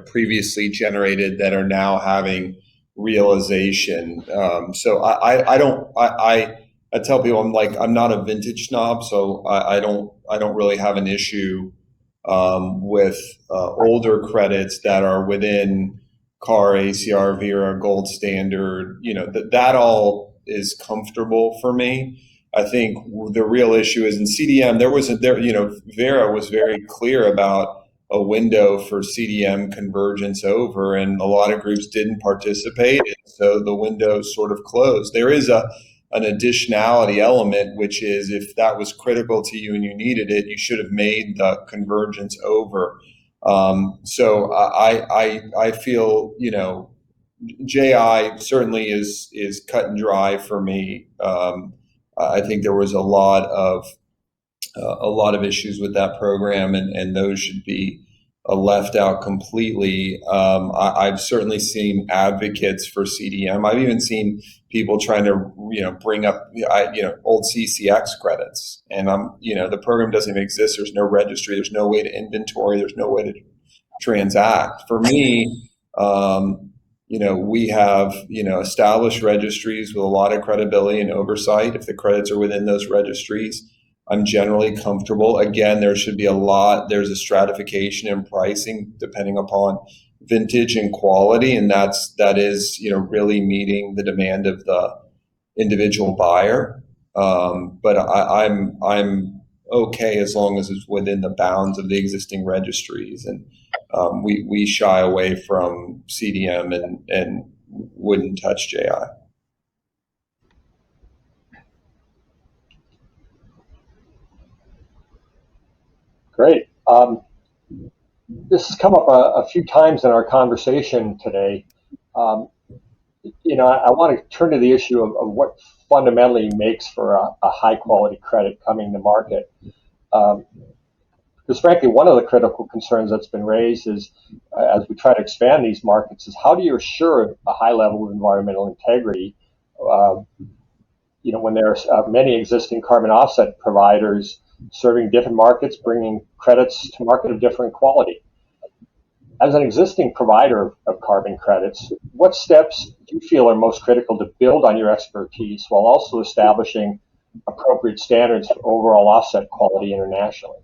previously generated that are now having realization. So I tell people I'm not a vintage snob, so I don't really have an issue with older credits that are within CAR, ACR, VERA, gold standard. That all is comfortable for me. I think the real issue is in CDM. VERA was very clear about a window for CDM convergence over, and a lot of groups didn't participate, and so the window sort of closed. There is an additionality element, which is if that was critical to you and you needed it, you should have made the convergence over. So I feel JI certainly is cut and dry for me. I think there was a lot of issues with that program, and those should be left out completely. I've certainly seen advocates for CDM. I've even seen people trying to bring up old CCX credits, and the program doesn't even exist. There's no registry. There's no way to inventory. There's no way to transact. For me, we have established registries with a lot of credibility and oversight. If the credits are within those registries, I'm generally comfortable. Again, there's a stratification in pricing depending upon vintage and quality, and that is really meeting the demand of the individual buyer. But I'm okay as long as it's within the bounds of the existing registries, and we shy away from CDM and wouldn't touch JI. Great. This has come up a few times in our conversation today. I want to turn to the issue of what fundamentally makes for a high quality credit coming to market. Because frankly, one of the critical concerns that's been raised is, as we try to expand these markets, is how do you assure a high level of environmental integrity? when there's many existing carbon offset providers serving different markets, bringing credits to market of different quality. As an existing provider of carbon credits, what steps do you feel are most critical to build on your expertise while also establishing appropriate standards for overall offset quality internationally?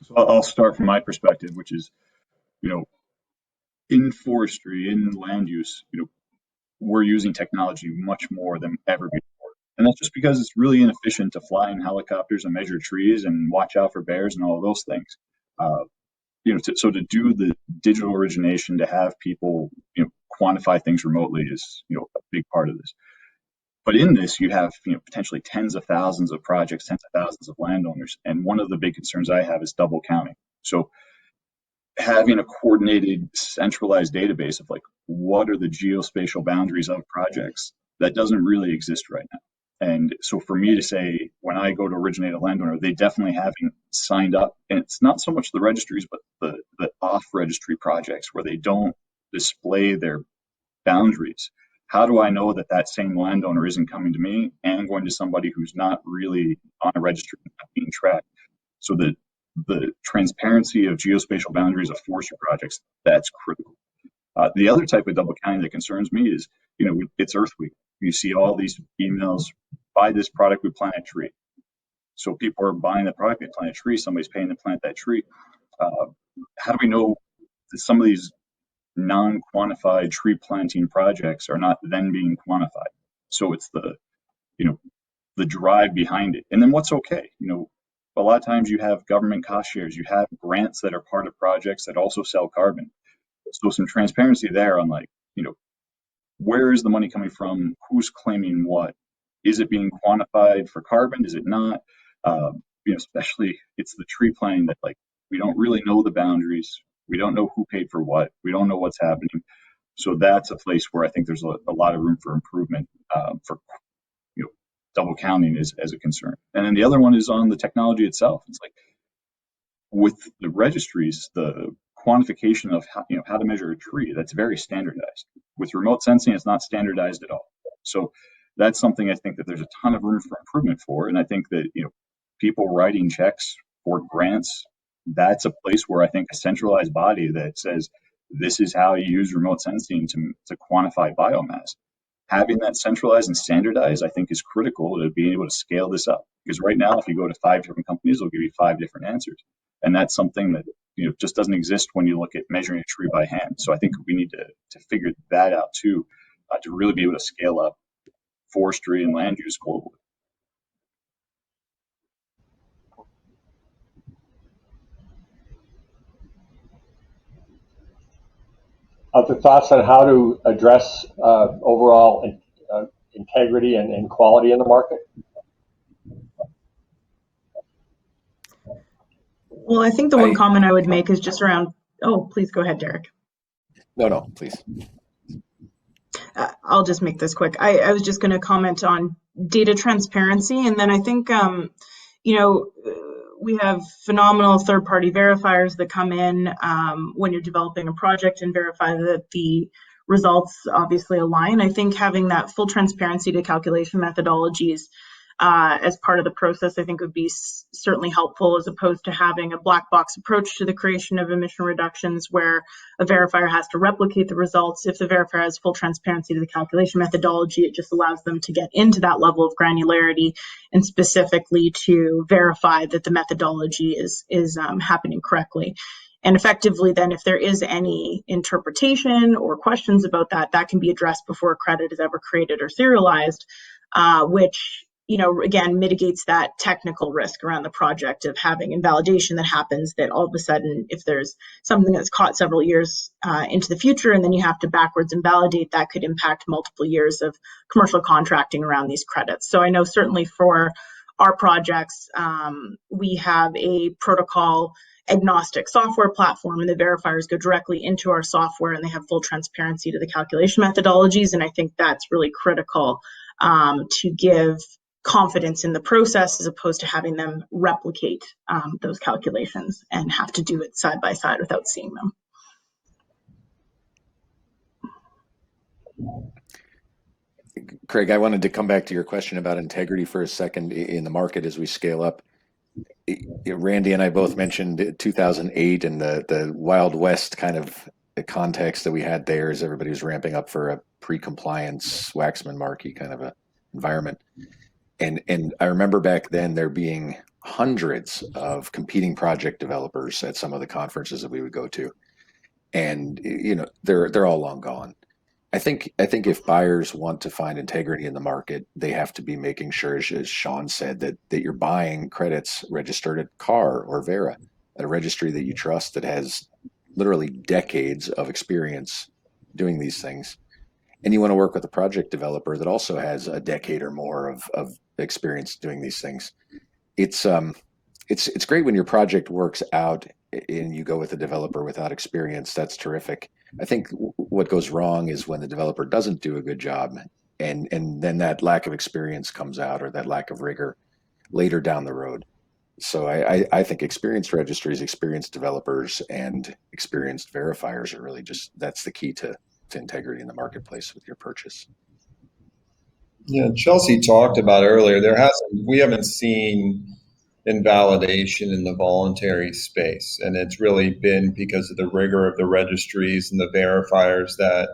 So I'll start from my perspective, which is, in forestry, in land use, we're using technology much more than ever before. And that's just because it's really inefficient to fly in helicopters and measure trees and watch out for bears and all of those things. So to do the digital origination, to have people, quantify things remotely is, a big part of this. But in this, you have, potentially tens of thousands of projects, tens of thousands of landowners. And one of the big concerns I have is double counting. So having a coordinated, centralized database of what are the geospatial boundaries of projects, that doesn't really exist right now. And so for me to say, when I go to originate a landowner, they definitely haven't signed up. And it's not so much the registries, but the off-registry projects where they don't display their boundaries. How do I know that that same landowner isn't coming to me and going to somebody who's not really on a registry and not being tracked? So the transparency of geospatial boundaries of forestry projects, that's critical. The other type of double counting that concerns me is, it's Earth Week. You see all these emails, buy this product, we plant a tree. So people are buying the product, they plant a tree, somebody's paying to plant that tree. How do we know that some of these non-quantified tree planting projects are not then being quantified? So it's the drive behind it. And then what's okay? A lot of times you have government cost shares, you have grants that are part of projects that also sell carbon. So some transparency there on where is the money coming from? Who's claiming what? Is it being quantified for carbon? Is it not? Especially it's the tree planting that we don't really know the boundaries. We don't know who paid for what. We don't know what's happening. So that's a place where I think there's a lot of room for improvement for double counting as a concern. And then the other one is on the technology itself. It's with the registries, the quantification of how to measure a tree, that's very standardized. With remote sensing, it's not standardized at all. So that's something I think that there's a ton of room for improvement for. And I think that, people writing checks for grants, that's a place where I think a centralized body that says, this is how you use remote sensing to quantify biomass. Having that centralized and standardized, I think, is critical to being able to scale this up. Because right now, if you go to 5 different companies, they'll give you 5 different answers. And that's something that just doesn't exist when you look at measuring a tree by hand. So I think we need to figure that out too, to really be able to scale up forestry and land use globally. Other thoughts on how to address overall integrity and quality in the market? Well, I think the one comment I would make is just around, oh, please go ahead, Derek. No, please. I'll just make this quick. I was just going to comment on data transparency. And then I think, we have phenomenal third-party verifiers that come in when you're developing a project and verify that the results obviously align. I think having that full transparency to calculation methodologies as part of the process, I think would be certainly helpful, as opposed to having a black box approach to the creation of emission reductions where a verifier has to replicate the results. If the verifier has full transparency to the calculation methodology, it just allows them to get into that level of granularity and specifically to verify that the methodology is happening correctly. And effectively, then, if there is any interpretation or questions about that, that can be addressed before a credit is ever created or serialized, which again, mitigates that technical risk around the project of having invalidation that happens, that all of a sudden, if there's something that's caught several years into the future and then you have to backwards invalidate, that could impact multiple years of commercial contracting around these credits. So I know certainly for our projects, we have a protocol agnostic software platform, and the verifiers go directly into our software and they have full transparency to the calculation methodologies. And I think that's really critical to give confidence in the process, as opposed to having them replicate those calculations and have to do it side by side without seeing them. Craig, I wanted to come back to your question about integrity for a second in the market as we scale up. Randy and I both mentioned 2008 and the Wild West kind of context that we had there as everybody was ramping up for a pre-compliance Waxman-Markey kind of a environment. And I remember back then there being hundreds of competing project developers at some of the conferences that we would go to. And they're all long gone. I think if buyers want to find integrity in the market, they have to be making sure, as Sean said, that you're buying credits registered at CAR or Vera, at a registry that you trust that has literally decades of experience doing these things. And you want to work with a project developer that also has a decade or more of experience doing these things. It's great when your project works out and you go with a developer without experience. That's terrific. I think what goes wrong is when the developer doesn't do a good job, and then that lack of experience comes out, or that lack of rigor later down the road. So I think experienced registries, experienced developers, and experienced verifiers are really that's the key to integrity in the marketplace with your purchase. Yeah, Chelsea talked about earlier, we haven't seen invalidation in the voluntary space, and it's really been because of the rigor of the registries and the verifiers that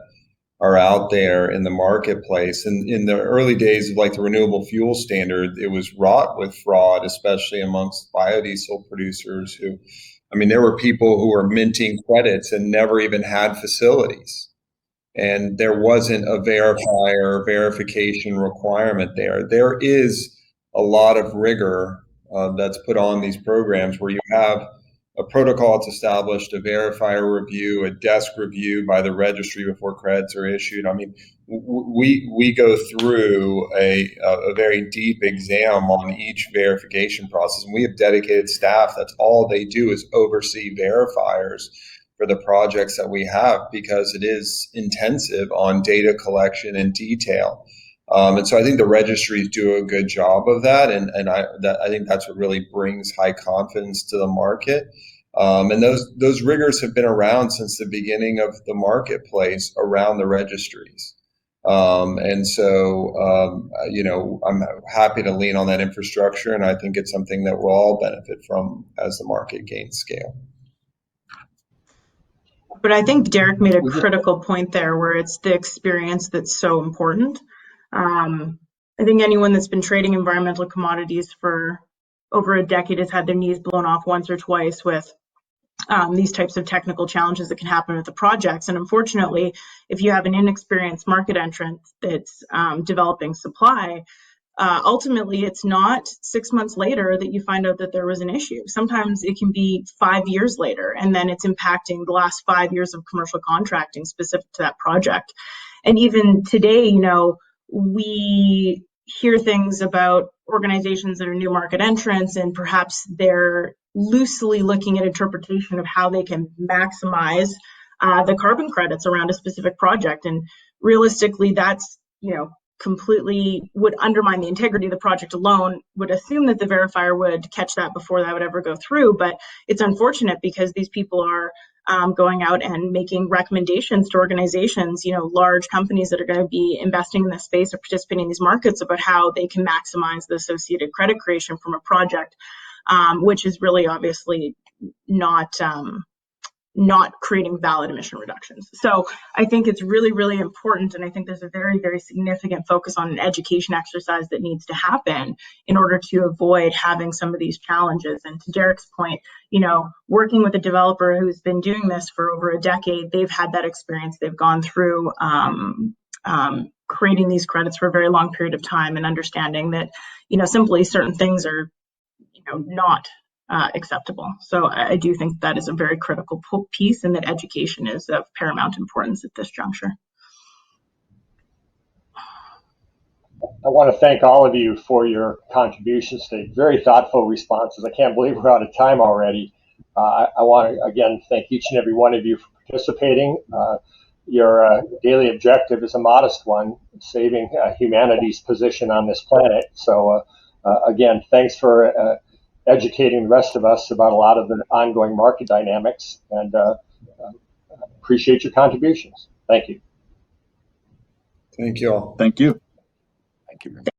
are out there in the marketplace. And in the early days of like the renewable fuel standard, it was wrought with fraud, especially amongst biodiesel producers who, I mean, there were people who were minting credits and never even had facilities. And there wasn't a verifier verification requirement there. There is a lot of rigor that's put on these programs where you have a protocol that's established, a verifier review, a desk review by the registry before credits are issued. I mean, we go through a very deep exam on each verification process, and we have dedicated staff that's all they do is oversee verifiers for the projects that we have, because it is intensive on data collection and detail. And so I think the registries do a good job of that, and I think that's what really brings high confidence to the market. And those rigors have been around since the beginning of the marketplace around the registries. And so I'm happy to lean on that infrastructure, and I think it's something that we'll all benefit from as the market gains scale. But I think Derek made a critical point there where it's the experience that's so important. I think anyone that's been trading environmental commodities for over a decade has had their knees blown off once or twice with these types of technical challenges that can happen with the projects. And unfortunately, if you have an inexperienced market entrant that's developing supply, ultimately it's not 6 months later that you find out that there was an issue. Sometimes it can be 5 years later, and then it's impacting the last 5 years of commercial contracting specific to that project. And even today, we hear things about organizations that are new market entrants, and perhaps they're loosely looking at interpretation of how they can maximize the carbon credits around a specific project. And realistically, that's, completely would undermine the integrity of the project alone, would assume that the verifier would catch that before that would ever go through. But it's unfortunate because these people are going out and making recommendations to organizations, large companies that are going to be investing in this space or participating in these markets, about how they can maximize the associated credit creation from a project, which is really obviously not creating valid emission reductions. So I think it's really, really important. And I think there's a very, very significant focus on an education exercise that needs to happen in order to avoid having some of these challenges. And to Derek's point, working with a developer who's been doing this for over a decade, they've had that experience. They've gone through creating these credits for a very long period of time, and understanding that, simply certain things are, not acceptable. So I do think that is a very critical piece, and that education is of paramount importance at this juncture. I want to thank all of you for your contributions today. Very thoughtful responses. I can't believe we're out of time already. I want to, again, thank each and every one of you for participating. Your daily objective is a modest one, saving humanity's position on this planet. So, again, thanks for educating the rest of us about a lot of the ongoing market dynamics, and appreciate your contributions. Thank you. Thank you all. Thank you. Thank you.